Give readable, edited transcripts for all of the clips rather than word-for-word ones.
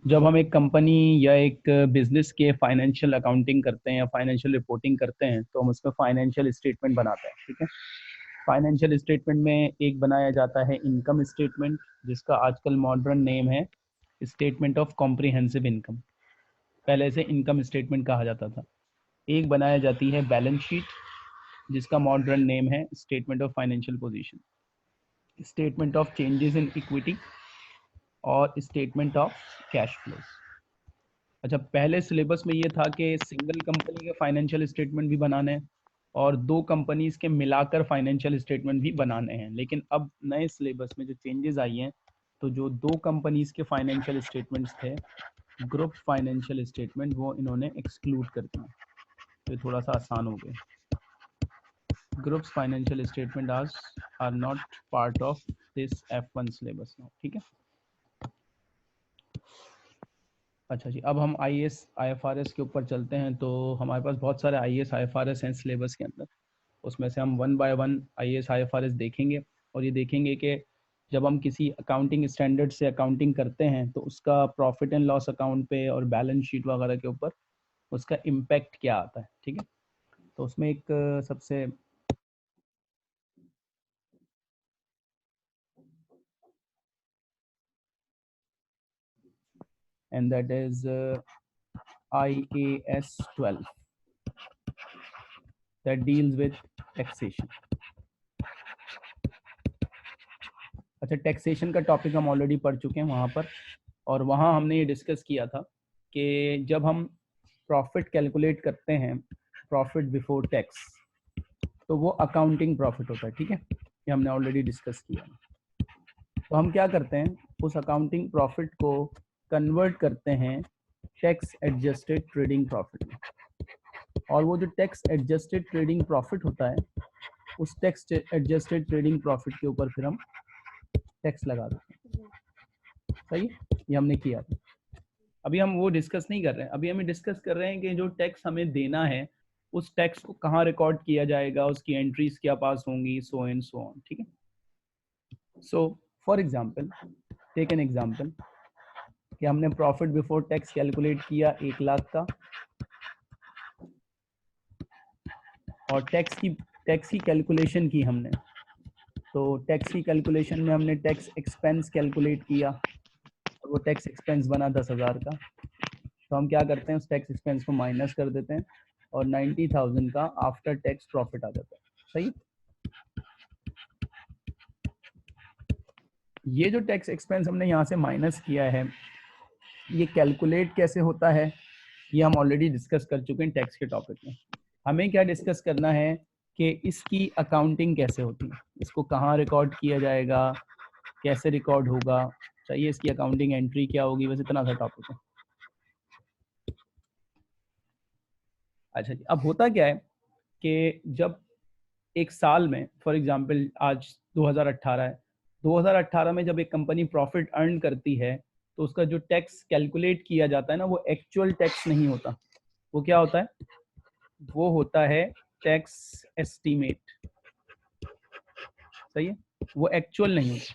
जब हम एक कंपनी या एक बिजनेस के फाइनेंशियल अकाउंटिंग करते हैं या फाइनेंशियल रिपोर्टिंग करते हैं तो हम उसमें फाइनेंशियल स्टेटमेंट बनाते हैं, ठीक है। फाइनेंशियल स्टेटमेंट में एक बनाया जाता है इनकम स्टेटमेंट, जिसका आजकल मॉडर्न नेम है स्टेटमेंट ऑफ कॉम्प्रिहेंसिव इनकम। पहले से इनकम स्टेटमेंट कहा जाता था। एक बनाया जाती है बैलेंस शीट, जिसका मॉडर्न नेम है statement of financial position, statement of changes in equity और स्टेटमेंट ऑफ कैश फ्लोज। अच्छा, पहले सिलेबस में ये था कि सिंगल कंपनी के फाइनेंशियल स्टेटमेंट भी बनाने हैं और दो कंपनीज के मिलाकर फाइनेंशियल स्टेटमेंट भी बनाने हैं, लेकिन अब नए सिलेबस में जो चेंजेस आई हैं तो जो दो कंपनीज के फाइनेंशियल स्टेटमेंट्स थे, ग्रुप फाइनेंशियल स्टेटमेंट, वो इन्होंने एक्सक्लूड कर दिए। तो थोड़ा सा आसान हो गया। Groups financial statement are not part of this F1 syllabus now, ठीक है। अच्छा जी, अब हम IAS IFRS के ऊपर चलते हैं। तो हमारे पास बहुत सारे IAS IFRS हैं सिलेबस के अंदर। उसमें से हम 1 बाय 1 IAS IFRS देखेंगे और ये देखेंगे कि जब हम किसी अकाउंटिंग स्टैंडर्ड से अकाउंटिंग करते हैं तो उसका प्रॉफिट एंड लॉस अकाउंट पे और बैलेंस शीट वगैरह के ऊपर उसका इम्पैक्ट क्या आता है, ठीक है। तो उसमें एक सबसे and that is IAS 12 that deals with taxation। अच्छा, टैक्सेशन का टॉपिक हम ऑलरेडी पढ़ चुके हैं वहाँ पर, और वहाँ हमने ये डिस्कस किया था कि जब हम प्रॉफिट कैलकुलेट करते हैं, प्रॉफिट बिफोर टैक्स, तो वो अकाउंटिंग प्रॉफिट होता है, ठीक है। ये हमने ऑलरेडी डिस्कस किया। तो हम क्या करते हैं, उस अकाउंटिंग प्रॉफिट को कन्वर्ट करते हैं टैक्स एडजस्टेड ट्रेडिंग प्रॉफिट में, और वो जो टैक्स एडजस्टेड ट्रेडिंग प्रॉफिट होता है, उस टैक्स एडजस्टेड ट्रेडिंग प्रॉफिट के ऊपर फिर हम टैक्स लगा देते हैं। सही, ये हमने किया था। अभी हम वो डिस्कस नहीं कर रहे हैं, अभी हमें डिस्कस कर रहे हैं कि जो टैक्स हमें देना है उस टैक्स को कहाँ रिकॉर्ड किया जाएगा, उसकी एंट्रीज क्या पास होंगी, सो एंड सो ऑन, ठीक है। So for example, take an example कि हमने प्रॉफिट बिफोर टैक्स कैलकुलेट किया 1 लाख का, और टैक्स की कैलकुलेशन की हमने। तो टैक्स की कैलकुलेशन में हमने टैक्स एक्सपेंस कैलकुलेट किया और वो टैक्स एक्सपेंस बना 10,000 का। तो हम क्या करते हैं, उस टैक्स एक्सपेंस को माइनस कर देते हैं और 90,000 का आफ्टर टैक्स प्रॉफिट आ जाता है। सही, ये जो टैक्स एक्सपेंस हमने यहाँ से माइनस किया है, ये कैलकुलेट कैसे होता है ये हम ऑलरेडी डिस्कस कर चुके हैं टैक्स के टॉपिक में। हमें क्या डिस्कस करना है कि इसकी अकाउंटिंग कैसे होती है, इसको कहाँ रिकॉर्ड किया जाएगा, कैसे रिकॉर्ड होगा, चाहिए इसकी अकाउंटिंग एंट्री क्या होगी, बस इतना सा टॉपिक है। अच्छा जी, अब होता क्या है कि जब एक साल में, फॉर एग्जांपल आज 2018 है, 2018 में जब एक कंपनी प्रॉफिट अर्न करती है तो उसका जो टैक्स कैलकुलेट किया जाता है ना, वो एक्चुअल टैक्स नहीं होता। वो क्या होता है, वो होता है टैक्स एस्टीमेट। सही है, वो एक्चुअल नहीं होता।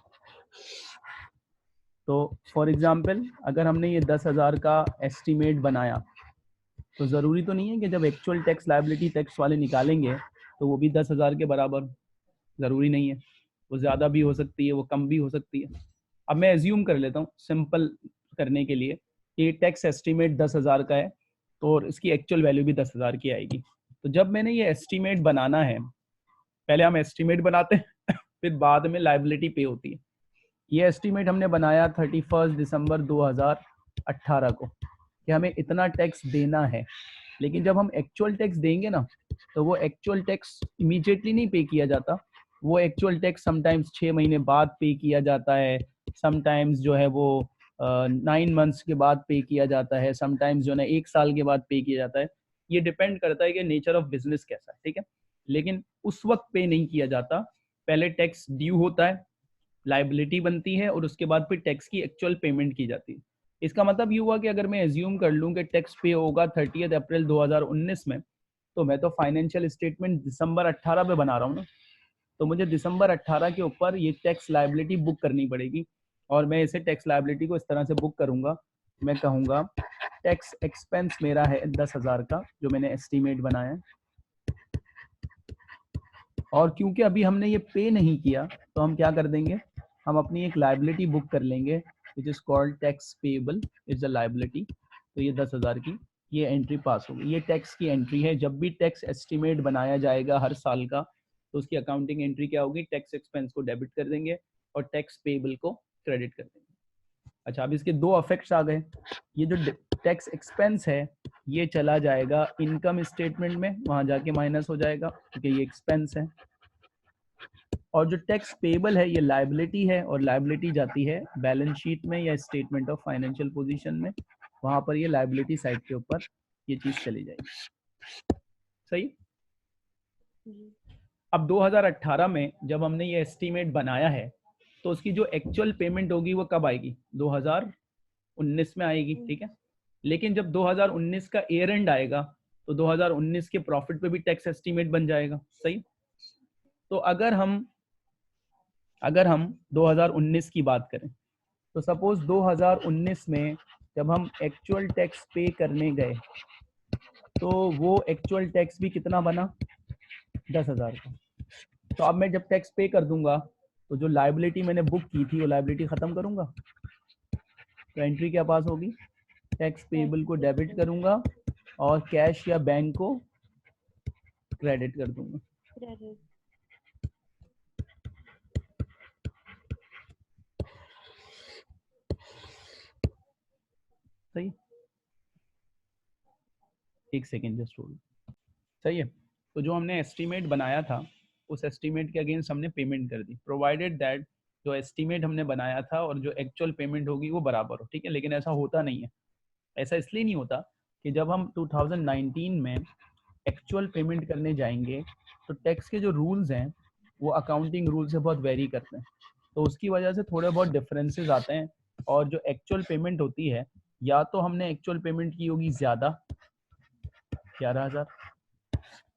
तो फॉर एग्जांपल अगर हमने ये 10,000 का एस्टीमेट बनाया, तो ज़रूरी तो नहीं है कि जब एक्चुअल टैक्स लायबिलिटी टैक्स वाले निकालेंगे तो वो भी 10,000 के बराबर, ज़रूरी नहीं है। वो ज़्यादा भी हो सकती है, वो कम भी हो सकती है। अब मैं एज्यूम कर लेता हूँ सिंपल करने के लिए कि टैक्स एस्टीमेट 10,000 का है, तो और इसकी एक्चुअल वैल्यू भी 10,000 की आएगी। तो जब मैंने ये एस्टीमेट बनाना है, पहले हम एस्टीमेट बनाते हैं फिर बाद में लायबिलिटी पे होती है। ये एस्टीमेट हमने बनाया 31 दिसंबर 2018 को कि हमें इतना टैक्स देना है, लेकिन जब हम एक्चुअल टैक्स देंगे ना, तो वो एक्चुअल टैक्स इमीडिएटली नहीं पे किया जाता। वो एक्चुअल टैक्स समटाइम्स 6 महीने बाद पे किया जाता है, समटाइम्स जो है वो 9 मंथ्स के बाद पे किया जाता है, समटाइम्स जो है 1 साल के बाद पे किया जाता है। ये डिपेंड करता है कि नेचर ऑफ बिजनेस कैसा है, ठीक है। लेकिन उस वक्त पे नहीं किया जाता, पहले टैक्स ड्यू होता है, लाइबिलिटी बनती है और उसके बाद फिर टैक्स की एक्चुअल पेमेंट की जाती है। इसका मतलब ये हुआ कि अगर मैं एज्यूम कर लूँ कि टैक्स पे होगा 30 अप्रैल 2019 में, तो मैं तो फाइनेंशियल स्टेटमेंट दिसंबर 18 पे बना रहा हूँ ना, तो मुझे दिसंबर 18 के ऊपर ये टैक्स लाइबिलिटी बुक करनी पड़ेगी। और मैं इसे टैक्स लाइबिलिटी को इस तरह से बुक करूंगा मैं कहूँगा टैक्स एक्सपेंस मेरा है 10,000 का जो मैंने एस्टीमेट बनाया है, और क्योंकि अभी हमने ये पे नहीं किया तो हम क्या कर देंगे, हम अपनी एक लाइबिलिटी बुक कर लेंगे which is called tax payable is a liability. तो ये 10,000 की ये एंट्री पास होगी, ये टैक्स की एंट्री है। जब भी टैक्स एस्टीमेट बनाया जाएगा हर साल का तो उसकी अकाउंटिंग एंट्री क्या होगी, टैक्स एक्सपेंस को डेबिट कर देंगे और टैक्स पेएबल को क्रेडिट कर देंगे। अच्छा, अब इसके दो इफेक्ट्स आ गए। ये जो टैक्स एक्सपेंस है ये चला जाएगा इनकम स्टेटमेंट में, वहां जाके माइनस हो जाएगा क्योंकि ये एक्सपेंस है। और जो टैक्स पेबल है ये लायबिलिटी है, और लायबिलिटी जाती है बैलेंस शीट में या स्टेटमेंट ऑफ फाइनेंशियल पोजीशन में, वहां पर ये लायबिलिटी साइड के ऊपर ये चीज चली जाएगी। सही। अब 2018 में जब हमने ये एस्टीमेट बनाया है तो उसकी जो एक्चुअल पेमेंट होगी वो कब आएगी, 2019 में आएगी, ठीक है। लेकिन जब 2019 का ईयर एंड आएगा तो 2019 के प्रॉफिट पे भी टैक्स एस्टीमेट बन जाएगा। सही। तो अगर हम 2019 की बात करें तो सपोज 2019 में जब हम एक्चुअल टैक्स पे करने गए तो वो एक्चुअल टैक्स भी कितना बना, 10,000 का। तो अब मैं जब टैक्स पे कर दूंगा तो जो लायबिलिटी मैंने बुक की थी वो लायबिलिटी खत्म करूंगा, तो एंट्री क्या पास होगी, टैक्स पेएबल को डेबिट करूंगा और कैश या बैंक को क्रेडिट कर दूंगा। सही, एक सेकेंड जस्ट होल्ड। सही है। तो जो हमने एस्टीमेट बनाया था उस एस्टीमेट के अगेंस्ट हमने पेमेंट कर दी, प्रोवाइडेड दैट जो एस्टीमेट हमने बनाया था और जो एक्चुअल पेमेंट होगी वो बराबर हो, ठीक है। लेकिन ऐसा होता नहीं है। ऐसा इसलिए नहीं होता कि जब हम 2019 में एक्चुअल पेमेंट करने जाएंगे तो टैक्स के जो रूल्स हैं वो अकाउंटिंग रूल से बहुत वेरी करते हैं, तो उसकी वजह से थोड़े बहुत डिफरेंसेस आते हैं। और जो एक्चुअल पेमेंट होती है, या तो हमने एक्चुअल पेमेंट की होगी ज़्यादा 11,000,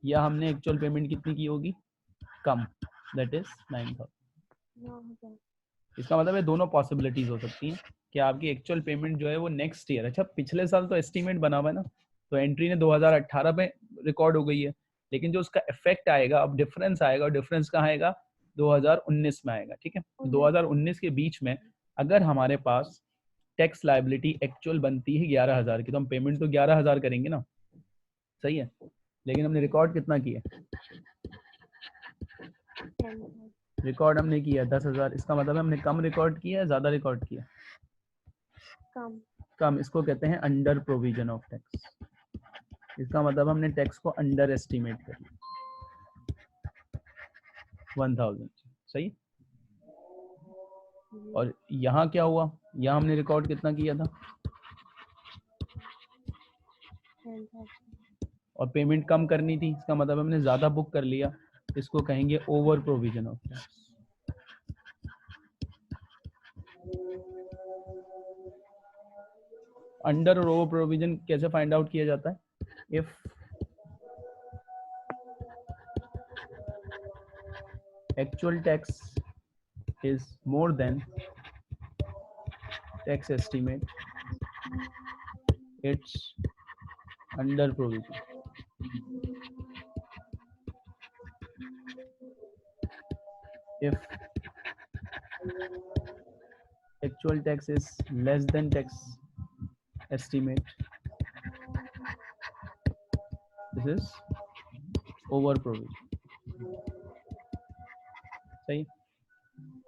या हमने एक्चुअल पेमेंट कितनी की होगी कम, दैट इज 9,000। इसका मतलब है दोनों पॉसिबिलिटीज हो सकती हैं कि आपकी एक्चुअल पेमेंट जो है वो नेक्स्ट ईयर, अच्छा पिछले साल तो एस्टीमेट बना हुआ है ना, तो एंट्री ने 2018 में रिकॉर्ड हो गई है, लेकिन जो उसका इफेक्ट आएगा अब डिफरेंस आएगा, और डिफरेंस कहाँ आएगा, 2019 में आएगा, ठीक है। 2019 के बीच में अगर हमारे पास टैक्स लायबिलिटी एक्चुअल बनती है 11,000 की तो हम पेमेंट तो 11,000 करेंगे ना, सही है। लेकिन हमने रिकॉर्ड कितना किया, रिकॉर्ड हमने किया 10,000। इसका मतलब हमने कम रिकॉर्ड किया या ज्यादा रिकॉर्ड किया, कम। इसको कहते हैं अंडर प्रोविजन ऑफ टैक्स। इसका मतलब हमने टैक्स को अंडर एस्टिमेट कर लिया 1,000। सही। और यहाँ क्या हुआ, यहाँ हमने रिकॉर्ड कितना किया था और पेमेंट कम करनी थी, इसका मतलब हमने ज्यादा बुक कर लिया, इसको कहेंगे over provision of tax. Under और ओवर प्रोविजन कैसे फाइंड आउट किया जाता है, if actual tax is more than tax estimate, it's under provision. If actual tax is less than tax estimate, this is over provision. सही।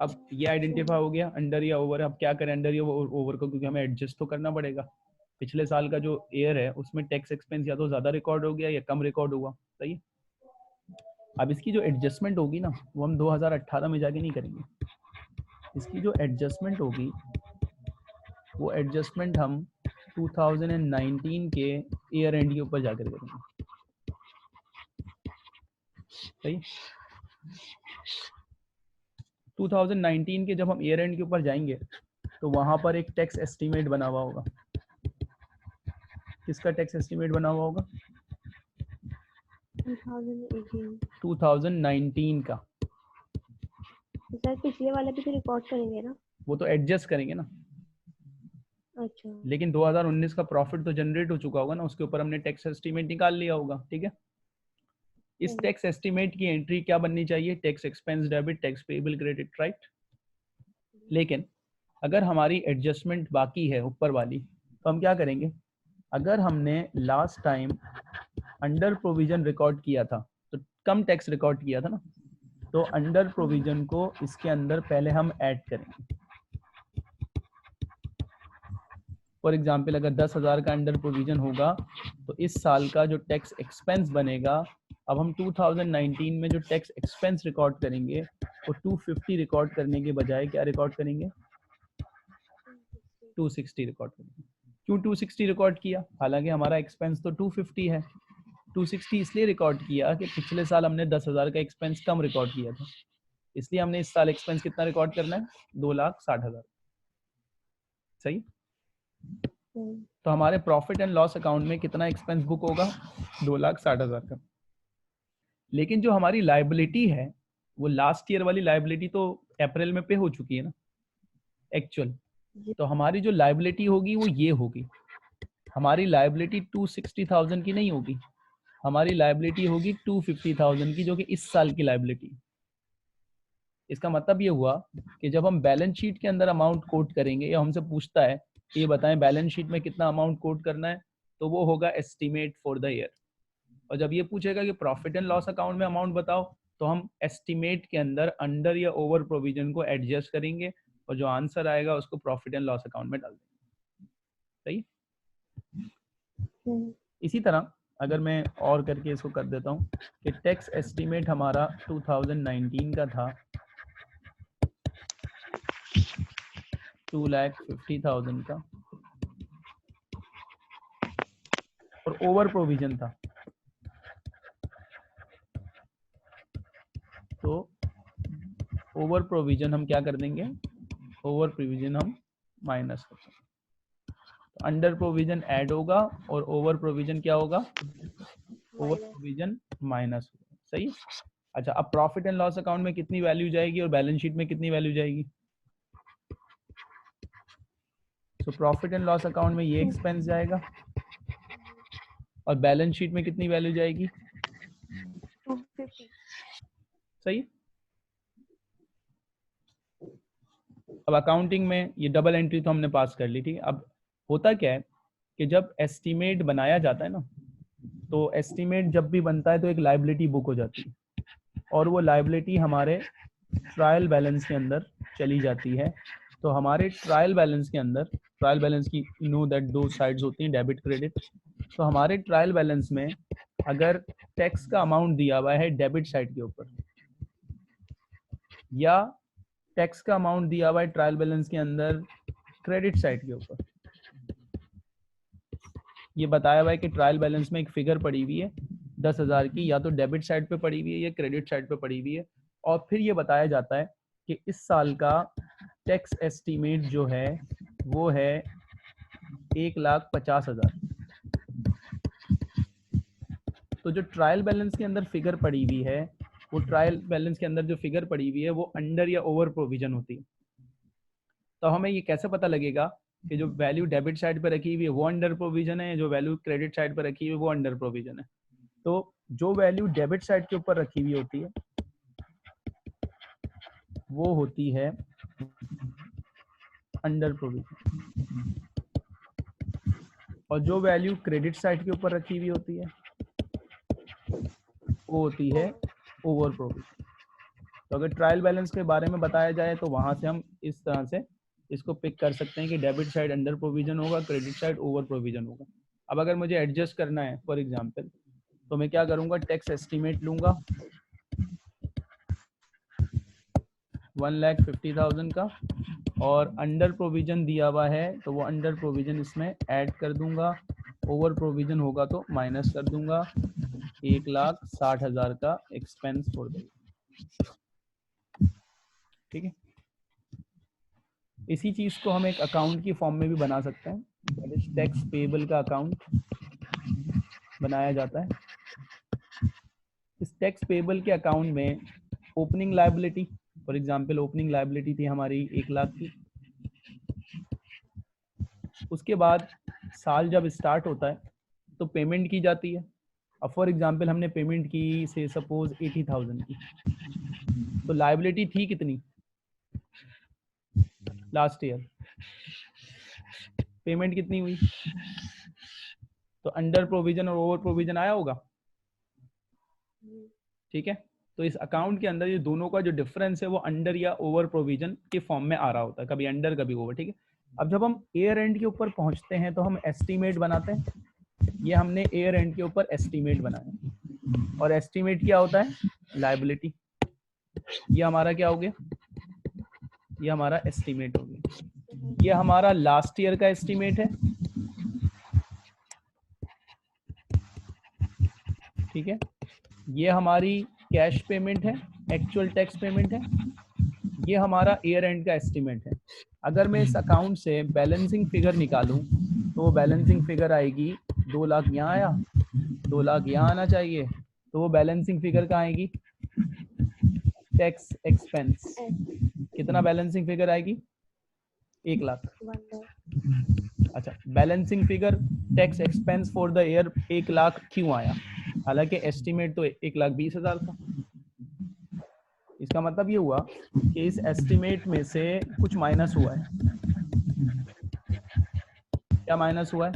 अब ये identify हो गया अंडर या ओवर। अब क्या करें अंडर या ओवर को, क्योंकि हमें एडजस्ट तो करना पड़ेगा। पिछले साल का जो ईयर है उसमें टैक्स एक्सपेंस या तो ज्यादा रिकॉर्ड हो गया या कम रिकॉर्ड हुआ, सही। अब इसकी जो एडजस्टमेंट होगी ना वो हम 2018 में जाके नहीं करेंगे, इसकी जो एडजस्टमेंट होगी वो एडजस्टमेंट हम 2019 के ईयर एंड के ऊपर जाकर करेंगे, सही। 2019 के जब हम ईयर एंड के ऊपर जाएंगे तो वहां पर एक टैक्स एस्टीमेट बना हुआ होगा। किसका टैक्स एस्टीमेट बना हुआ होगा, 2019 का। सर पिछले वाला भी तो रिकॉर्ड करेंगे ना, वो तो एडजस्ट करेंगे ना, अच्छा। लेकिन 2019 का प्रॉफिट तो जनरेट हो चुका होगा ना, उसके ऊपर हमने टैक्स एस्टीमेट निकाल लिया होगा, ठीक है। इस टैक्स एस्टीमेट की एंट्री क्या बननी चाहिए? Tax expense debit, tax payable credit, right. लेकिन अगर हमारी एडजस्टमेंट बाकी है ऊपर वाली, तो हम क्या करेंगे? अगर हमने last time under provision record किया था तो कम टैक्स रिकॉर्ड किया था ना, तो अंडर प्रोविजन को इसके अंदर पहले हम ऐड करेंगे। फॉर एग्जाम्पल अगर 10,000 का अंडर प्रोविजन होगा तो इस साल का जो टैक्स एक्सपेंस बनेगा, अब हम 2019 में जो टैक्स एक्सपेंस रिकॉर्ड करेंगे वो 250 रिकॉर्ड करने के बजाय क्या रिकॉर्ड करेंगे? 260 रिकॉर्ड करेंगे। क्यों 260 रिकॉर्ड किया? हालांकि हमारा एक्सपेंस तो 250 है। 260 इसलिए रिकॉर्ड किया कि पिछले साल हमने 10,000 का एक्सपेंस कम रिकॉर्ड किया था, इसलिए हमने इस साल एक्सपेंस कितना रिकॉर्ड करना है? 2,60,000। सही। तो हमारे प्रॉफिट एंड लॉस अकाउंट में कितना एक्सपेंस बुक होगा? 2,60,000 का। लेकिन जो हमारी लायबिलिटी है वो लास्ट ईयर वाली लायबिलिटी तो अप्रैल में पे हो चुकी है ना, एक्चुअल। तो हमारी जो लायबिलिटी होगी वो ये होगी, हमारी लायबिलिटी 260,000 की नहीं होगी, हमारी लायबिलिटी होगी 250,000 की, जो कि इस साल की लायबिलिटी। इसका मतलब ये हुआ कि जब हम बैलेंस शीट के अंदर अमाउंट कोट करेंगे या हमसे पूछता है कि ये बताएं बैलेंस शीट में कितना अमाउंट कोट करना है, तो वो होगा एस्टीमेट फॉर द ईयर। और जब ये पूछेगा कि प्रॉफिट एंड लॉस अकाउंट में अमाउंट बताओ, तो हम एस्टीमेट के अंदर अंडर या ओवर प्रोविजन को एडजस्ट करेंगे और जो आंसर आएगा उसको प्रॉफिट एंड लॉस अकाउंट में डाल देंगे। सही। इसी तरह अगर मैं और करके इसको कर देता हूँ कि टैक्स एस्टीमेट हमारा 2019 का था 2,50,000 का और ओवर प्रोविजन था, तो ओवर प्रोविजन हम क्या कर देंगे? ओवर प्रोविजन हम माइनस कर देंगे। तो अंडर प्रोविजन ऐड होगा और ओवर प्रोविजन क्या होगा? ओवर प्रोविजन माइनस होगा। सही। अच्छा, अब प्रॉफिट एंड लॉस अकाउंट में कितनी वैल्यू जाएगी और बैलेंस शीट में कितनी वैल्यू जाएगी? तो प्रॉफिट एंड लॉस अकाउंट में ये एक्सपेंस जाएगा और बैलेंस शीट में कितनी वैल्यू जाएगी? 250। सही। अब अकाउंटिंग में ये डबल एंट्री तो हमने पास कर ली, ठीक है। अब होता क्या है कि जब एस्टीमेट बनाया जाता है ना, तो एस्टीमेट जब भी बनता है तो एक लायबिलिटी बुक हो जाती है और वो लायबिलिटी हमारे ट्रायल बैलेंस के अंदर चली जाती है। तो हमारे ट्रायल बैलेंस के अंदर, ट्रायल बैलेंस की नो दैट दो साइड्स होती हैं, डेबिट क्रेडिट। तो हमारे ट्रायल बैलेंस में अगर टैक्स का अमाउंट दिया हुआ है डेबिट साइड के ऊपर या टैक्स का अमाउंट दिया हुआ है ट्रायल बैलेंस के अंदर क्रेडिट साइड के ऊपर, ये बताया हुआ है कि ट्रायल बैलेंस में एक फिगर पड़ी हुई है 10,000 की, या तो डेबिट साइड पे पड़ी हुई है या क्रेडिट साइड पे पड़ी हुई है, और फिर ये बताया जाता है कि इस साल का टैक्स एस्टीमेट जो है वो है 1,50,000। तो जो ट्रायल बैलेंस के अंदर फिगर पड़ी हुई है, वो ट्रायल बैलेंस के अंदर जो फिगर पड़ी हुई है वो अंडर या ओवर प्रोविजन होती है। तो हमें ये कैसे पता लगेगा कि जो वैल्यू डेबिट साइड पर रखी हुई है वो अंडर प्रोविजन है, जो वैल्यू क्रेडिट साइड पर रखी हुई है वो अंडर प्रोविजन है? तो जो वैल्यू डेबिट साइड के ऊपर रखी हुई होती है वो होती है अंडर प्रोविजन, और जो वैल्यू क्रेडिट साइड के ऊपर रखी हुई होती है वो होती है ओवर प्रोविजन। तो अगर ट्रायल बैलेंस के बारे में बताया जाए तो वहां से हम इस तरह से इसको पिक कर सकते हैं कि डेबिट साइड अंडर प्रोविजन होगा, क्रेडिट साइड ओवर प्रोविजन होगा। अब अगर मुझे एडजस्ट करना है फॉर एग्जांपल, तो मैं क्या करूंगा? टैक्स एस्टीमेट लूंगा 1,50,000 का और अंडर प्रोविजन दिया हुआ है तो वो अंडर प्रोविजन इसमें ऐड कर दूंगा, ओवर प्रोविजन होगा तो माइनस कर दूंगा। 1,60,000 का एक्सपेंस फॉर द ईयर, ठीक है। इसी चीज को हम एक अकाउंट की फॉर्म में भी बना सकते हैं, दैट इज टैक्स पेबल का अकाउंट बनाया जाता है। इस टैक्स पेबल के अकाउंट में opening liability, for example opening liability थी हमारी 1,00,000 की, उसके बाद साल जब स्टार्ट होता है तो पेमेंट की जाती है। अब फॉर एग्जांपल हमने पेमेंट की से सपोज 80,000 की, तो लायबिलिटी थी कितनी लास्ट ईयर, पेमेंट कितनी हुई, तो अंडर प्रोविजन और ओवर प्रोविजन आया होगा। ठीक है, तो इस अकाउंट के अंदर ये दोनों का जो डिफरेंस है वो अंडर या ओवर प्रोविजन के फॉर्म में आ रहा होता है, कभी अंडर कभी ओवर। ठीक है, अब जब हम ईयर एंड के ऊपर पहुंचते हैं तो हम एस्टीमेट बनाते हैं। ये हमने ईयर एंड के ऊपर एस्टीमेट बनाया, और एस्टीमेट क्या होता है, लायबिलिटी। ये हमारा क्या हो गया, ये हमारा एस्टीमेट हो गया। ये हमारा लास्ट ईयर का एस्टीमेट है। ठीक है, ये हमारी कैश पेमेंट है, एक्चुअल टैक्स पेमेंट है। ये हमारा ईयर एंड का एस्टीमेट है। अगर मैं इस अकाउंट से बैलेंसिंग फिगर निकालूं तो वो बैलेंसिंग फिगर आएगी 2 लाख, यहाँ आया 2 लाख, यहाँ आना चाहिए, तो वो बैलेंसिंग फिगर कहाँ आएगी, टैक्स एक्सपेंस। कितना बैलेंसिंग फिगर आएगी, 1 लाख। अच्छा, balancing figure tax expense for the year 1 lakh क्यों आया, हालांकि एस्टीमेट तो 1,20,000 था। इसका मतलब ये हुआ कि इस एस्टीमेट में से कुछ माइनस हुआ है। क्या माइनस हुआ है,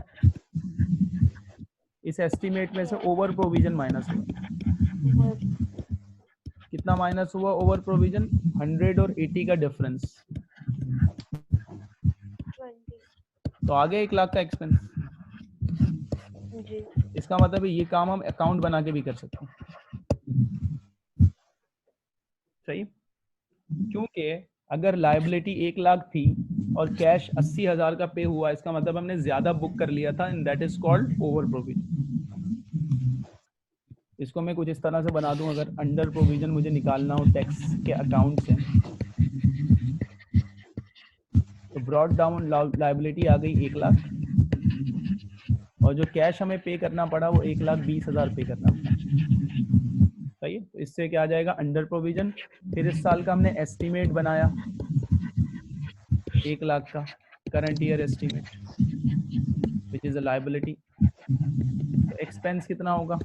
इस एस्टीमेट में से ओवर प्रोविजन माइनस हुआ। कितना माइनस हुआ ओवर प्रोविजन, 100 और 80 का डिफरेंस, तो आगे 1 लाख का एक्सपेंस। इसका मतलब ये काम हम अकाउंट बना के भी कर सकते हैं। सही, क्योंकि अगर लायबिलिटी 1 लाख थी और कैश 80,000 का पे हुआ, इसका मतलब हमने ज्यादा बुक कर लिया था, and that is called over provision. इसको मैं कुछ इस तरह से बना दूं, अगर अंडर प्रोविजन मुझे निकालना हो टैक्स के अकाउंट से, तो ब्रॉड डाउन लायबिलिटी आ गई 1 लाख, और जो कैश हमें पे करना पड़ा वो 1,20,000 पे करना पड़ा। सही है, तो इससे क्या आ जाएगा, अंडर प्रोविजन। फिर इस साल का हमने एस्टीमेट बनाया 1 लाख का, current year estimate which is a liability. तो एक्सपेंस कितना होगा,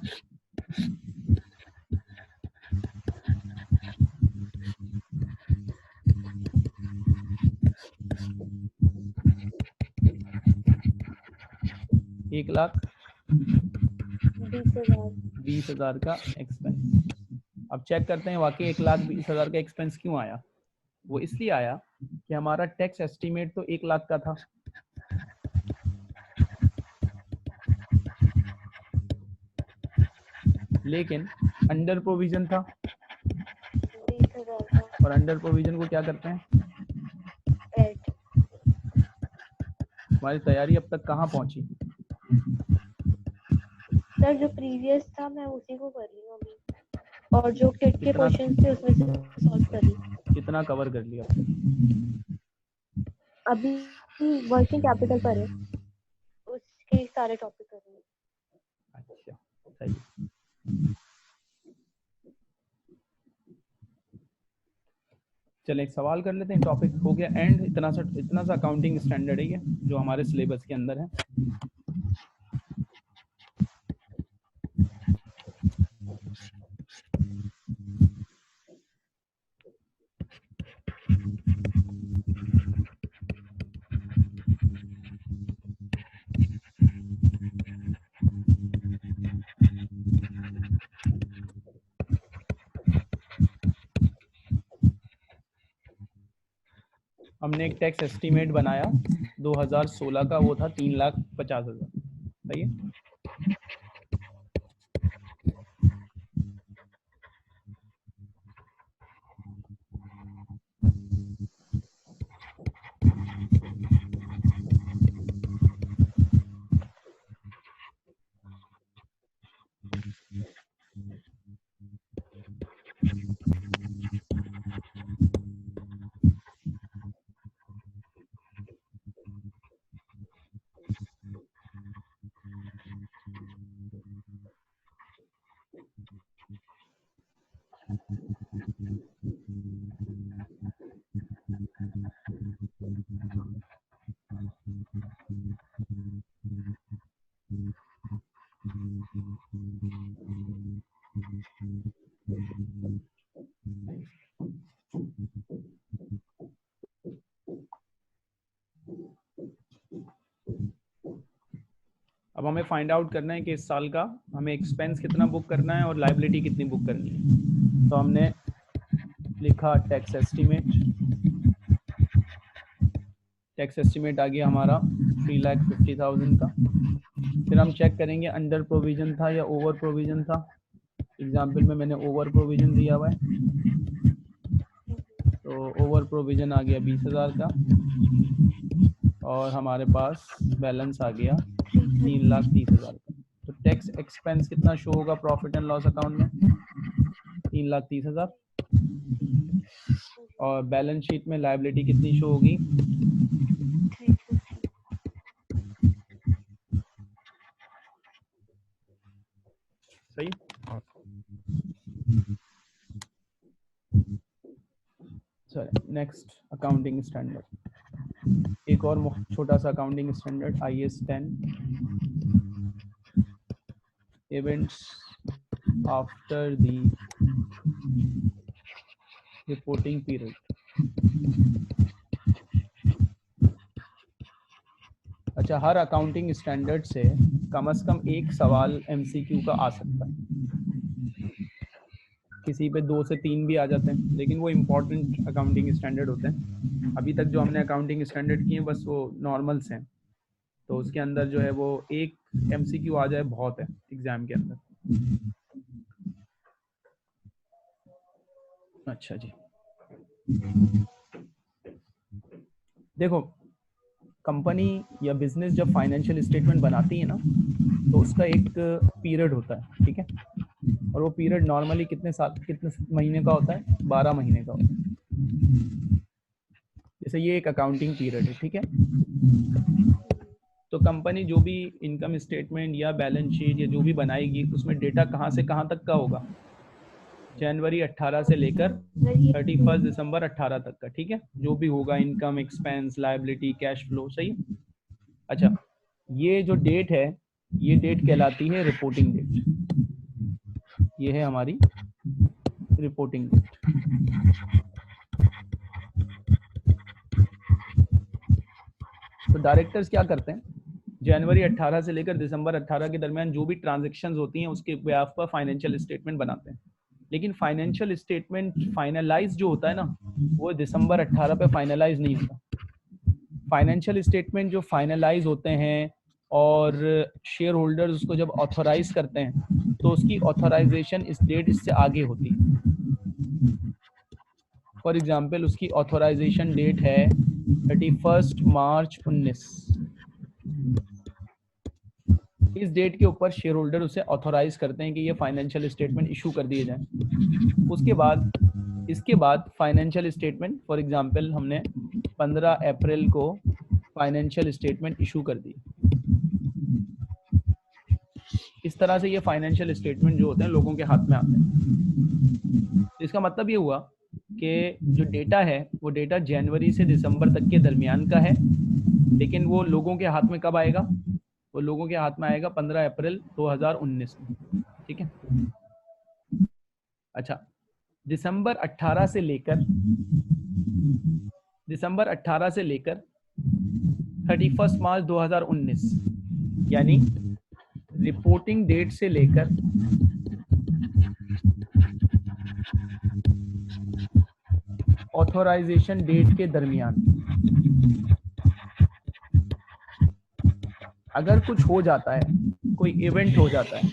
एक लाख 20,000 का एक्सपेंस। अब चेक करते हैं वाकई 1,20,000 का एक्सपेंस क्यों आया। वो इसलिए आया कि हमारा टैक्स एस्टीमेट तो 1 लाख का था, लेकिन अंडर प्रोविजन था, और अंडर प्रोविजन को क्या करते हैं, हमारी तैयारी अब तक कहाँ पहुंची। सर जो प्रीवियस था मैं उसी को कर रही हूँ अभी, और जो किट के क्वेश्चन थे उसमें से सॉल्व कर रही हूँ। कितना कवर कर लिया अभी वर्किंग कैपिटल पर है, उसके सारे टॉपिक कर रही हूँ। अच्छा, सही। चले एक सवाल कर लेते हैं, टॉपिक हो गया एंड। इतना सा अकाउंटिंग स्टैंडर्ड है ये जो हमारे सिलेबस के अंदर है। हमने एक टैक्स एस्टीमेट बनाया 2016 का, वो था 3,50,000। सही है, अब हमें फाइंड आउट करना है कि इस साल का हमें एक्सपेंस कितना बुक करना है और लायबिलिटी कितनी बुक करनी है। तो हमने लिखा टैक्स एस्टीमेट। टैक्स एस्टीमेट आ गया हमारा 3,50,000 का। फिर हम चेक करेंगे अंडर प्रोविजन था या ओवर प्रोविजन था। एग्जाम्पल में मैंने ओवर प्रोविजन दिया हुआ है, तो ओवर प्रोविजन आ गया 20,000 का और हमारे पास बैलेंस आ गया 3,30,000 का। तो टैक्स एक्सपेंस कितना शो होगा प्रॉफिट एंड लॉस अकाउंट में? 3,30,000। और बैलेंस शीट में लायबिलिटी कितनी शो होगी? 350। सही। सर नेक्स्ट अकाउंटिंग स्टैंडर्ड, एक और छोटा सा accounting standard IAS 10, events after the reporting period. अच्छा, हर अकाउंटिंग स्टैंडर्ड से कम एक सवाल MCQ का आ सकता है। किसी पे 2 से 3 भी आ जाते हैं, लेकिन वो इम्पोर्टेंट अकाउंटिंग स्टैंडर्ड होते हैं। अभी तक जो हमने अकाउंटिंग स्टैंडर्ड किए हैं बस वो नॉर्मल्स हैं, तो उसके अंदर जो है वो एक MCQ आ जाए बहुत है एग्जाम के अंदर। अच्छा जी, देखो कंपनी या बिजनेस जब फाइनेंशियल स्टेटमेंट बनाती है ना, तो उसका एक पीरियड होता है, ठीक है। और वो पीरियड नॉर्मली कितने महीने का होता है? 12 महीने का होता है। जैसे ये एक अकाउंटिंग पीरियड है, ठीक है। तो कंपनी जो भी इनकम स्टेटमेंट या बैलेंस शीट या जो भी बनाएगी, उसमें डेटा कहाँ से कहाँ तक का होगा? जनवरी 18 से लेकर 31 दिसंबर 18 तक का, ठीक है। जो भी होगा income, expense, liability, cash flow, सही। अच्छा, ये जो डेट है, ये डेट कहलाती है रिपोर्टिंग डेट। ये है हमारी रिपोर्टिंग डेट। तो डायरेक्टर्स क्या करते हैं? जनवरी 18 से लेकर दिसंबर 18 के दरमियान जो भी ट्रांजैक्शंस होती हैं उसके बेस पर फाइनेंशियल स्टेटमेंट बनाते हैं। लेकिन फाइनेंशियल स्टेटमेंट फाइनलाइज जो होता है ना, वो दिसंबर 18 पे फाइनलाइज नहीं होता। फाइनेंशियल स्टेटमेंट जो फाइनलाइज होते हैं और शेयर होल्डर्स उसको जब ऑथोराइज करते हैं, तो उसकी ऑथोराइजेशन इस डेट इससे आगे होती है। फॉर एग्जाम्पल उसकी ऑथोराइजेशन डेट है 31 मार्च 19। इस डेट के ऊपर शेयर होल्डर उसे ऑथोराइज करते हैं कि ये फाइनेंशियल स्टेटमेंट इशू कर दिए जाएं। उसके बाद इसके बाद फाइनेंशियल स्टेटमेंट, फॉर एग्जांपल हमने 15 अप्रैल को फाइनेंशियल स्टेटमेंट इशू कर दी। इस तरह से ये फाइनेंशियल स्टेटमेंट जो होते हैं लोगों के हाथ में आते हैं। तो इसका मतलब ये हुआ कि जो डेटा है वो डेटा जनवरी से दिसंबर तक के दरमियान का है, लेकिन वो लोगों के हाथ में कब आएगा? वो लोगों के हाथ में आएगा 15 अप्रैल 2019 में, ठीक है। अच्छा, दिसंबर 18 से लेकर 31 मार्च 2019, यानी रिपोर्टिंग डेट से लेकर ऑथोराइजेशन डेट के दरमियान अगर कुछ हो जाता है, कोई इवेंट हो जाता है,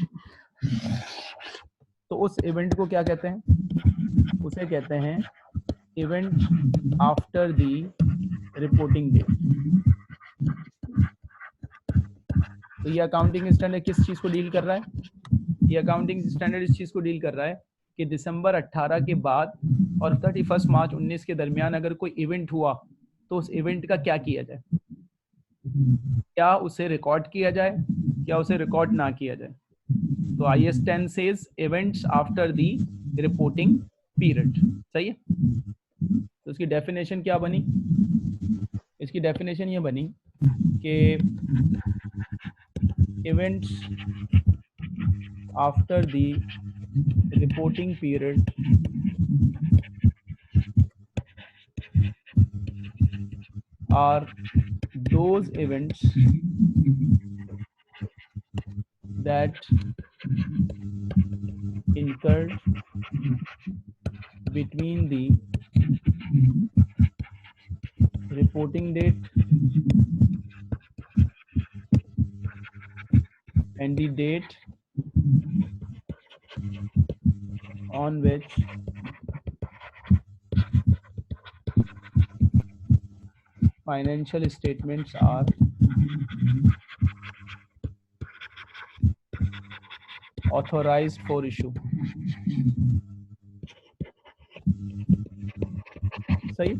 तो उस इवेंट को क्या कहते हैं? उसे कहते हैं event after the reporting date. तो ये अकाउंटिंग स्टैंडर्ड किस चीज को डील कर रहा है? ये अकाउंटिंग स्टैंडर्ड इस चीज को डील कर रहा है कि दिसंबर 18 के बाद और 31 मार्च 19 के दरमियान अगर कोई इवेंट हुआ, तो उस इवेंट का क्या किया जाए? क्या उसे रिकॉर्ड किया जाए, क्या उसे रिकॉर्ड ना किया जाए? तो IAS 10 says events after the reporting period, सही है। तो इसकी डेफिनेशन क्या बनी? इसकी डेफिनेशन ये बनी कि events after the reporting period are those events that incurred between the reporting date and the date on which financial statements are authorized for issue. सही।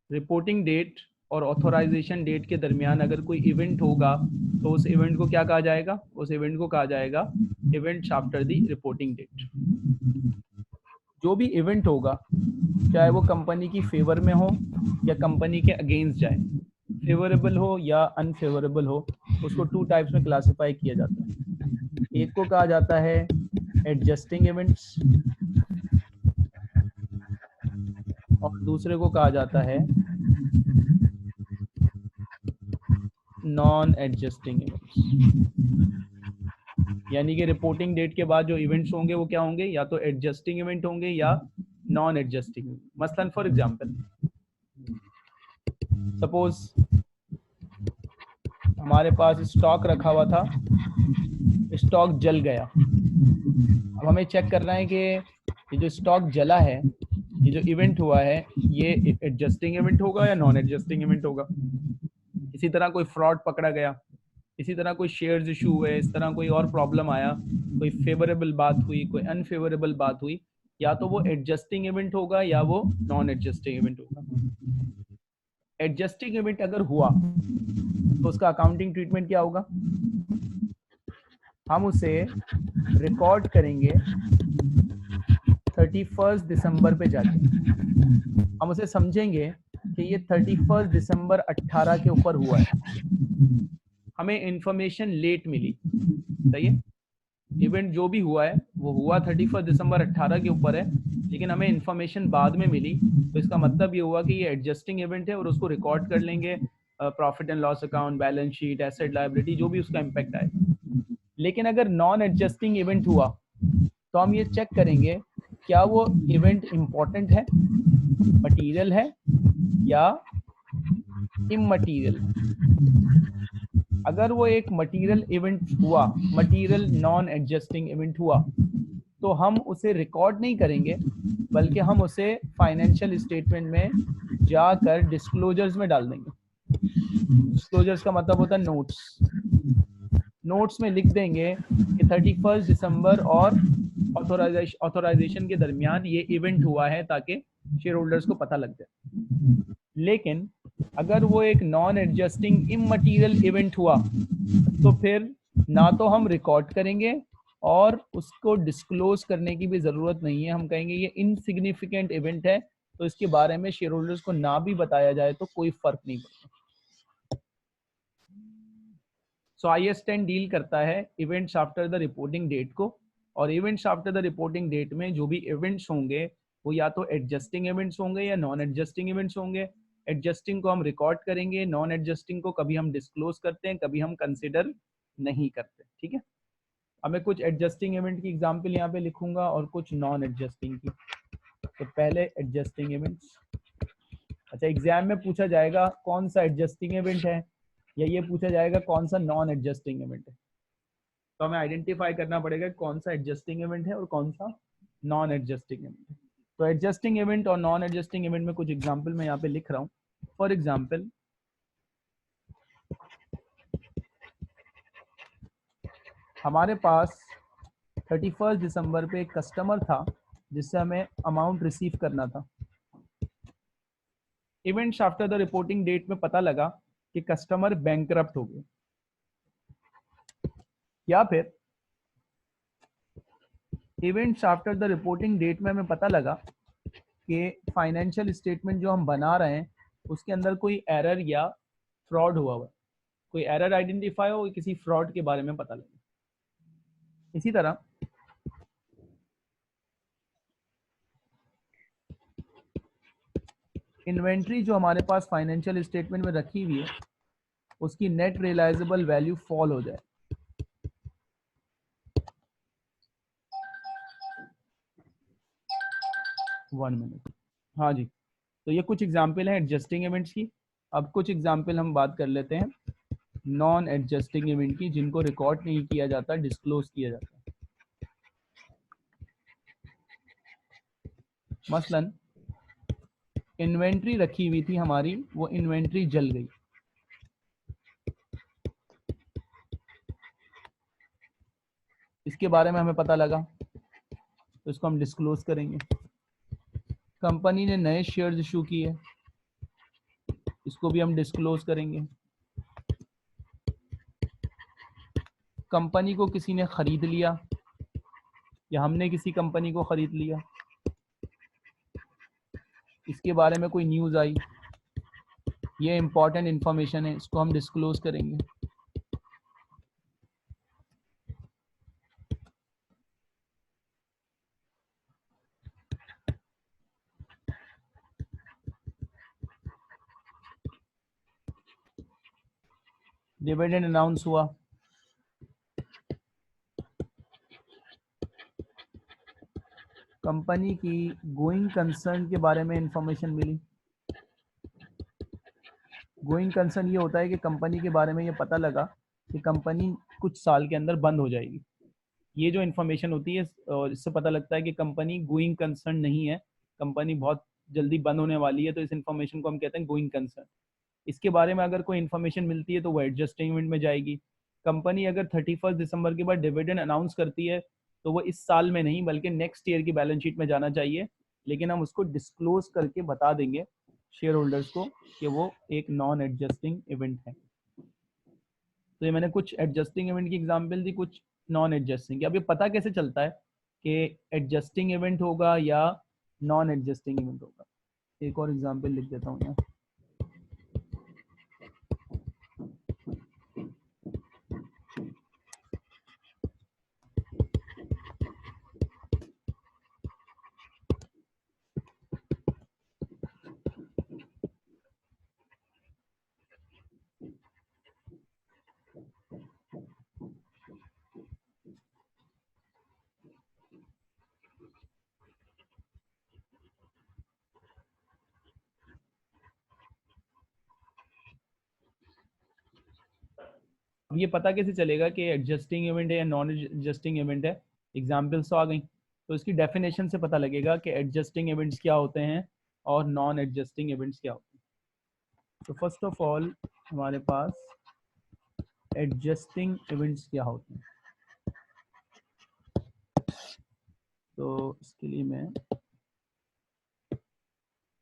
रिपोर्टिंग डेट और ऑथोराइजेशन डेट के दरमियान अगर कोई इवेंट होगा तो उस इवेंट को क्या कहा जाएगा? उस इवेंट को कहा जाएगा events after the reporting date. जो भी इवेंट होगा चाहे वो कंपनी की फेवर में हो या कंपनी के अगेंस्ट जाए, फेवरेबल हो या अनफेवरेबल हो, उसको टू टाइप्स में क्लासिफाई किया जाता है। एक को कहा जाता है एडजस्टिंग इवेंट्स और दूसरे को कहा जाता है नॉन एडजस्टिंग इवेंट्स। यानी कि रिपोर्टिंग डेट के बाद जो इवेंट्स होंगे वो क्या होंगे? या तो एडजस्टिंग इवेंट होंगे या नॉन एडजस्टिंग। मसलन फॉर एग्जांपल, सपोज हमारे पास स्टॉक रखा हुआ था, स्टॉक जल गया। अब हमें चेक करना है कि ये जो स्टॉक जला है, ये जो इवेंट हुआ है, ये एडजस्टिंग इवेंट होगा या नॉन एडजस्टिंग इवेंट होगा। इसी तरह कोई फ्रॉड पकड़ा गया, इसी तरह कोई शेयर्स इशू हुए, इस तरह कोई और प्रॉब्लम आया, कोई फेवरेबल बात हुई, कोई अनफेवरेबल बात हुई, या तो वो एडजस्टिंग इवेंट होगा या वो नॉन एडजस्टिंग इवेंट होगा। एडजस्टिंग इवेंट अगर हुआ तो उसका अकाउंटिंग ट्रीटमेंट क्या होगा? हम उसे रिकॉर्ड करेंगे 31 दिसंबर पे जाके। हम उसे समझेंगे कि ये 31 दिसंबर 18 के ऊपर हुआ है। हमें इंफॉर्मेशन लेट मिली, सही है। इवेंट जो भी हुआ है वो हुआ 31 दिसंबर 18 के ऊपर है, लेकिन हमें इंफॉर्मेशन बाद में मिली, तो इसका मतलब ये हुआ कि ये एडजस्टिंग इवेंट है और उसको रिकॉर्ड कर लेंगे profit and loss account, balance sheet, asset liability, जो भी उसका इम्पैक्ट आए। लेकिन अगर नॉन एडजस्टिंग इवेंट हुआ तो हम ये चेक करेंगे क्या वो इवेंट इम्पोर्टेंट है, मटीरियल है या इममटीरियल। अगर वो एक मटीरियल इवेंट हुआ, मटीरियल नॉन एडजस्टिंग इवेंट हुआ, तो हम उसे रिकॉर्ड नहीं करेंगे, बल्कि हम उसे फाइनेंशियल स्टेटमेंट में जाकर डिस्क्लोजर्स में डाल देंगे। डिस्क्लोजर्स का मतलब होता है नोट्स। नोट्स में लिख देंगे कि 31 दिसंबर और ऑथोराइजेशन के दरमियान ये इवेंट हुआ है, ताकि शेयर होल्डर्स को पता लग जाए। लेकिन अगर वो एक नॉन एडजस्टिंग इममटीरियल इवेंट हुआ तो फिर ना तो हम रिकॉर्ड करेंगे और उसको डिस्क्लोज करने की भी ज़रूरत नहीं है। हम कहेंगे ये इनसिग्निफिकेंट इवेंट है, तो इसके बारे में शेयर होल्डर्स को ना भी बताया जाए तो कोई फ़र्क नहीं पड़ता। सो IAS 10 डील करता है events after the reporting date को, और events after the reporting date में जो भी इवेंट्स होंगे वो या तो एडजस्टिंग इवेंट्स होंगे या नॉन एडजस्टिंग इवेंट्स होंगे। एडजस्टिंग को हम रिकॉर्ड करेंगे, नॉन एडजस्टिंग को कभी हम डिस्क्लोज करते हैं, कभी हम कंसिडर नहीं करते। ठीक है, अब मैं कुछ एडजस्टिंग इवेंट की एग्जांपल यहाँ पे लिखूंगा और कुछ नॉन एडजस्टिंग की। तो पहले एडजस्टिंग इवेंट्स। अच्छा, एग्जाम में पूछा जाएगा कौन सा एडजस्टिंग इवेंट है, या ये पूछा जाएगा कौन सा नॉन एडजस्टिंग इवेंट है। तो हमें आइडेंटिफाई करना पड़ेगा कौन सा एडजस्टिंग इवेंट है और कौन सा नॉन एडजस्टिंग इवेंट है। तो एडजस्टिंग इवेंट और नॉन एडजस्टिंग इवेंट में कुछ एग्जांपल मैं यहाँ पे लिख रहा हूँ। फॉर एग्जांपल, हमारे पास 31 दिसंबर पे एक कस्टमर था जिससे हमें अमाउंट रिसीव करना था। Events after the reporting date में पता लगा कि कस्टमर बैंकरप्ट हो गए, या फिर events after the reporting date में हमें पता लगा कि फाइनेंशियल स्टेटमेंट जो हम बना रहे हैं उसके अंदर कोई एरर या फ्रॉड हुआ हुआ, कोई एरर आइडेंटिफाई हो, किसी फ्रॉड के बारे में पता लगे। इसी तरह इन्वेंट्री जो हमारे पास फाइनेंशियल स्टेटमेंट में रखी हुई है उसकी नेट रियलाइजेबल वैल्यू फॉल हो जाए। 1 मिनट। हाँ जी, तो ये कुछ एग्जाम्पल हैं एडजस्टिंग इवेंट्स की। अब कुछ एग्जाम्पल हम बात कर लेते हैं नॉन एडजस्टिंग इवेंट की, जिनको रिकॉर्ड नहीं किया जाता, डिस्क्लोज किया जाता है। मसलन इन्वेंट्री रखी हुई थी हमारी, वो इन्वेंट्री जल गई, इसके बारे में हमें पता लगा, तो इसको हम डिस्क्लोज करेंगे। कंपनी ने नए शेयर्स इशू किए, इसको भी हम डिस्क्लोज करेंगे। कंपनी को किसी ने खरीद लिया या हमने किसी कंपनी को खरीद लिया, इसके बारे में कोई न्यूज़ आई, ये इंपॉर्टेंट इंफॉर्मेशन है, इसको हम डिस्क्लोज करेंगे। डिविडेंड अनाउंस हुआ, कंपनी की गोइंग कंसर्न के बारे में इंफॉर्मेशन मिली। गोइंग कंसर्न ये होता है कि कंपनी के बारे में ये पता लगा कि कंपनी कुछ साल के अंदर बंद हो जाएगी। ये जो इन्फॉर्मेशन होती है, और इससे पता लगता है कि कंपनी गोइंग कंसर्न नहीं है, कंपनी बहुत जल्दी बंद होने वाली है, तो इस इन्फॉर्मेशन को हम कहते हैं गोइंग कंसर्न। इसके बारे में अगर कोई इन्फॉर्मेशन मिलती है तो वो एडजस्टिंग इवेंट में जाएगी। कंपनी अगर 31 दिसंबर के बाद डिविडेंड अनाउंस करती है तो वो इस साल में नहीं बल्कि नेक्स्ट ईयर की बैलेंस शीट में जाना चाहिए, लेकिन हम उसको डिस्क्लोज करके बता देंगे शेयर होल्डर्स को कि वो एक नॉन एडजस्टिंग इवेंट है। तो ये मैंने कुछ एडजस्टिंग इवेंट की एग्जांपल दी, कुछ नॉन एडजस्टिंग की। अब ये पता कैसे चलता है कि एडजस्टिंग इवेंट होगा या नॉन एडजस्टिंग इवेंट होगा? एक और एग्जांपल लिख देता हूँ यहाँ। अब ये पता कैसे चलेगा कि एडजस्टिंग इवेंट है या नॉन एडजस्टिंग इवेंट है? एग्जाम्पल्स तो आ गई, तो इसकी डेफिनेशन से पता लगेगा कि एडजस्टिंग इवेंट्स क्या होते हैं और नॉन एडजस्टिंग इवेंट्स क्या होते हैं। तो फर्स्ट ऑफ ऑल हमारे पास एडजस्टिंग इवेंट्स क्या होते हैं, तो इसके लिए मैं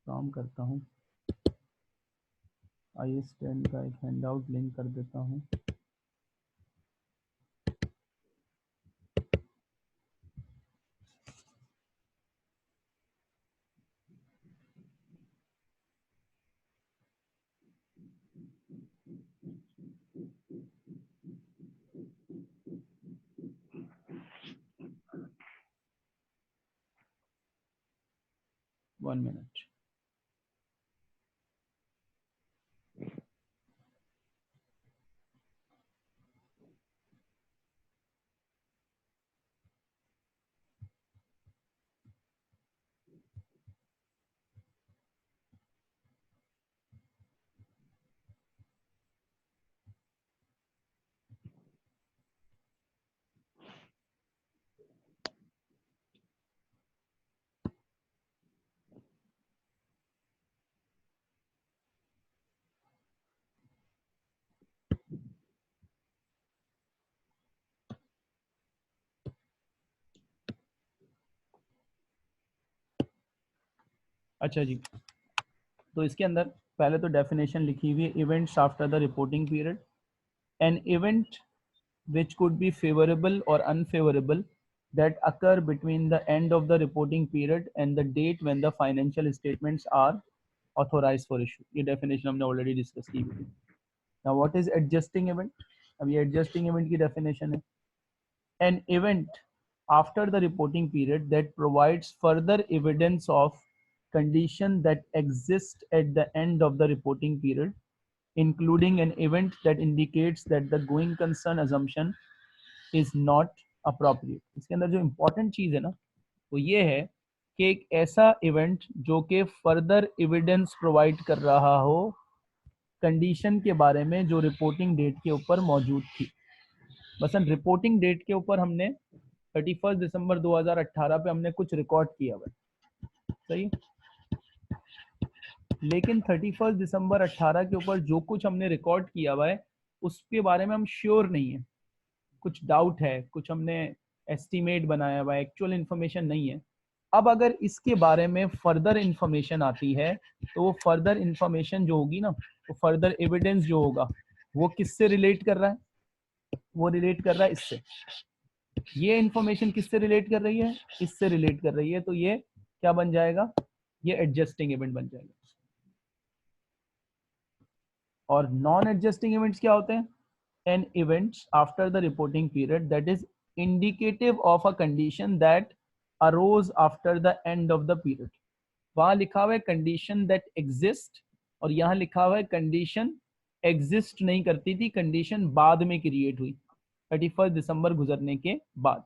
काम करता हूँ, IAS 10 का एक हैंडआउट लिंक कर देता हूँ। One minute. अच्छा जी, तो इसके अंदर पहले तो डेफिनेशन लिखी हुई है, events after the reporting period, an event which could be favorable or unfavorable that occur between the end of the reporting period and the date when the financial statements are authorized for issue। ये definition हमने already discuss की हुई थी। Now what is adjusting event? अब ये adjusting event की definition है, an event after the reporting period that provides further evidence of condition that exist at the end of the reporting period including an event that indicates that the going concern assumption is not appropriate. इसके अंदर जो important चीज है ना वो ये है कि एक ऐसा इवेंट जो कि फर्दर एविडेंस प्रोवाइड कर रहा हो कंडीशन के बारे में जो रिपोर्टिंग डेट के ऊपर मौजूद थी। मसलन रिपोर्टिंग डेट के ऊपर हमने 31 दिसंबर 2018 पे हमने कुछ रिकॉर्ड किया हुआ है, सही। लेकिन 31 दिसंबर 18 के ऊपर जो कुछ हमने रिकॉर्ड किया हुआ है उसके बारे में हम श्योर नहीं है, कुछ डाउट है, कुछ हमने एस्टीमेट बनाया हुआ है, एक्चुअल इन्फॉर्मेशन नहीं है। अब अगर इसके बारे में फर्दर इंफॉर्मेशन आती है तो वो फर्दर इंफॉर्मेशन जो होगी ना, वो फर्दर एविडेंस जो होगा वो किससे रिलेट कर रहा है? वो रिलेट कर रहा है इससे। ये इंफॉर्मेशन किससे रिलेट कर रही है? इससे रिलेट कर रही है। तो ये क्या बन जाएगा? ये एडजस्टिंग इवेंट बन जाएगा। और नॉन एडजस्टिंग इवेंट्स क्या होते हैं? An events after the reporting period that is indicative of a condition that arose after the end of the period. वहां लिखा हुआ है कंडीशन दैट एग्जिस्ट और यहाँ लिखा हुआ है कंडीशन एग्जिस्ट नहीं करती थी, कंडीशन बाद में क्रिएट हुई 31 दिसंबर गुजरने के बाद।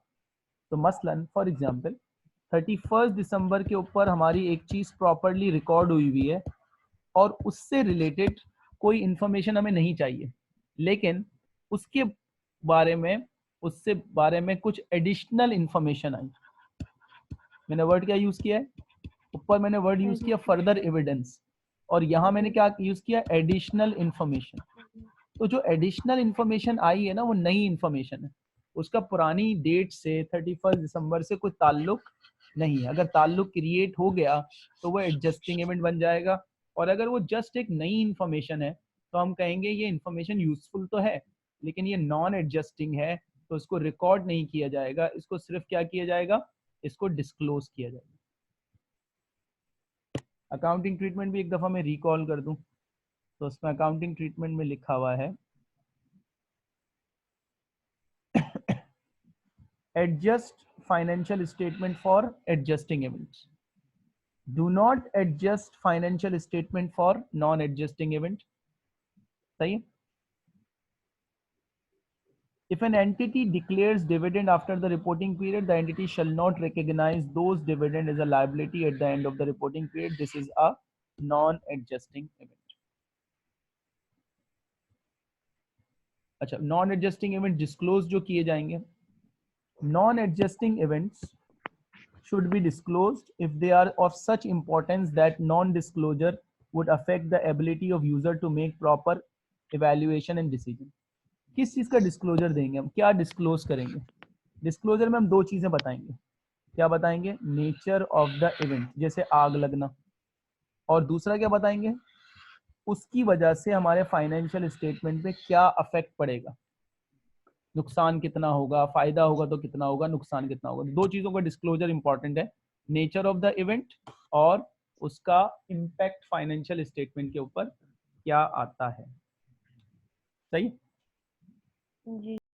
तो मसलन फॉर एग्जांपल 31 दिसंबर के ऊपर हमारी एक चीज प्रॉपरली रिकॉर्ड हुई है और उससे रिलेटेड कोई इंफॉर्मेशन हमें नहीं चाहिए, लेकिन उसके बारे में कुछ एडिशनल इंफॉर्मेशन आई। मैंने वर्ड क्या यूज किया है? ऊपर मैंने वर्ड यूज किया फर्दर एविडेंस और यहाँ मैंने क्या यूज किया? Additional information. तो जो एडिशनल इंफॉर्मेशन आई है ना वो नई इंफॉर्मेशन है, उसका पुरानी डेट से 31 दिसंबर से कोई ताल्लुक नहीं है। अगर ताल्लुक क्रिएट हो गया तो वो एडजस्टिंग इवेंट बन जाएगा। और अगर वो जस्ट एक नई इंफॉर्मेशन है तो हम कहेंगे ये इंफॉर्मेशन यूजफुल तो है लेकिन ये नॉन एडजस्टिंग है, तो इसको रिकॉर्ड नहीं किया जाएगा, इसको सिर्फ क्या किया जाएगा? इसको डिस्क्लोज किया जाएगा। अकाउंटिंग ट्रीटमेंट भी एक दफा मैं रिकॉल कर दूं तो उसमें अकाउंटिंग ट्रीटमेंट में लिखा हुआ है adjust financial statement for adjusting events. Do not adjust financial statement for non-adjusting event. सही है? If an entity declares dividend after the reporting period, the entity shall not recognize those dividend as a liability at the end of the reporting period. This is a non-adjusting event. अच्छा, non-adjusting event disclose जो किए जाएंगे, non-adjusting events should be disclosed if they are of such importance that non-disclosure would affect the ability of user to make proper evaluation and decision. किस चीज का disclosure देंगे हम? क्या डिस्क्लोज करेंगे? डिस्क्लोजर में हम दो चीजें बताएंगे। क्या बताएंगे? नेचर ऑफ द इवेंट, जैसे आग लगना, और दूसरा क्या बताएंगे? उसकी वजह से हमारे फाइनेंशियल स्टेटमेंट पे क्या अफेक्ट पड़ेगा, नुकसान कितना होगा, फायदा होगा तो कितना होगा, नुकसान कितना होगा। दो चीजों का डिस्क्लोजर इंपॉर्टेंट है, नेचर ऑफ द इवेंट और उसका इम्पैक्ट फाइनेंशियल स्टेटमेंट के ऊपर क्या आता है। सही। जी।